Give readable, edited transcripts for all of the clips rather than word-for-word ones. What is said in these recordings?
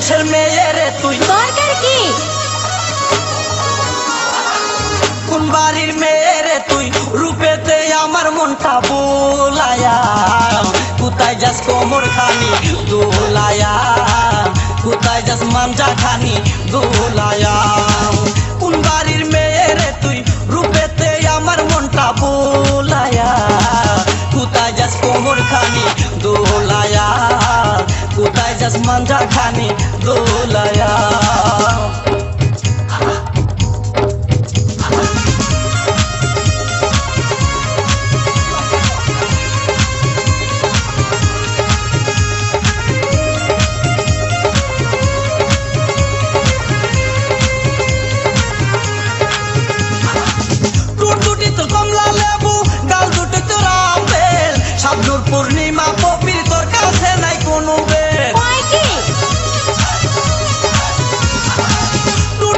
বংশের মেয়ে রে তুই দরকার কি কোন বাড়ির মেয়ে রে তুই রূপেতে আমার মনটা বোলায়া কোথায় যাস কোমর খানি দোলায়া কোথায় যাস মাঞ্জা খানি দোলায়া কোন বাড়ির মেয়ে রে তুই রূপেতে আমার মনটা বোলায়া কোথায় যাস কোমর খানি দোলায়া কোথায় যাস মাঞ্জা খানি দোলায়া কমলা লেবু গাল দুটি তোর আপেল শাবনূর পূর্ণিমা পপির তোর কাছে নাই কোনো বেল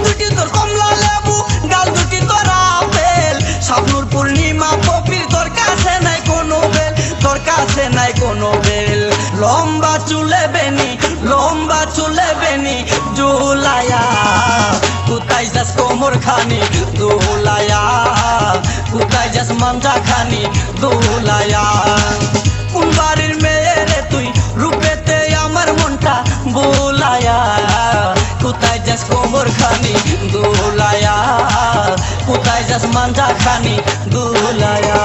দুটি তোর কমলা লেবু গাল দুটি তোর আপেল শাবনূর পূর্ণিমা পপির তোর কাছে নাই কোনো বেল তোর কাছে নাই কোনো বেল লম্বা চুলে বেনি জুলায়া কোথায় যাস কোমর খানি দোলায়া কোথায় যাস মাঞ্জা খানি দোলায়া কোন বাড়ির মেয়ে রে তুই রূপেতে আমার মনটা বোলায়া কোথায় যাস কোমর খানি দোলায়া কোথায় যাস মাঞ্জা খানি দোলায়া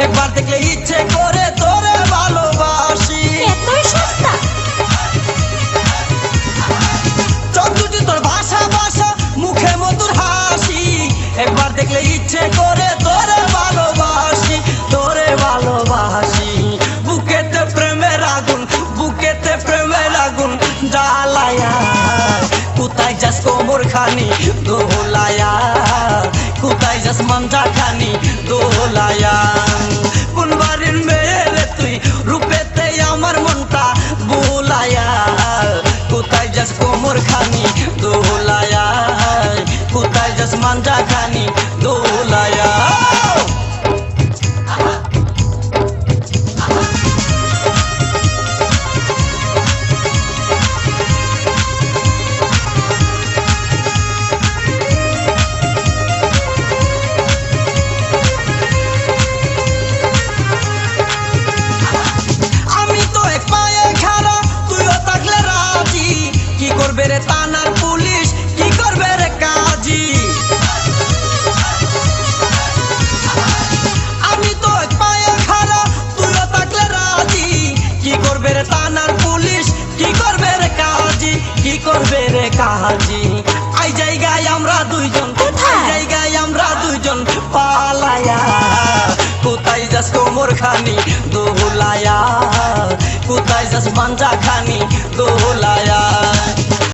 একবার দেখলে ইচ্ছে করে তোরে ভালোবাসি চোখ দুটি তোর ভাষা মুখে মধুর হাসি একবার দেখলে ইচ্ছে করে তোরে ভালোবাসি বুকেতে প্রেমের আগুন জ্বালায়া কোথায় যাস কোমর খানি দোলায়া কোথায় যাস মাঞ্জা খানি দোলায়া কোন বাড়ির মেয়ে রে তুই রূপেতে আমার মনটা বোলায়া কোথায় যাস কোমর খানি দোলায়া কোথায় যাস মাঞ্জা খানি দোলায়া রে থানার পুলিশ কি করবে রে কাজী আমি তো এক পায়ে খাড়া তুইও থাকলে রাজি কি করবে রে থানার পুলিশ কি করবে রে কাজী এই জায়গায় আমরা দুইজন পালায়া কোথায় যাস কোমর খানি দোলায়া কোথায় যাস মাঞ্জা খানি দোলায়া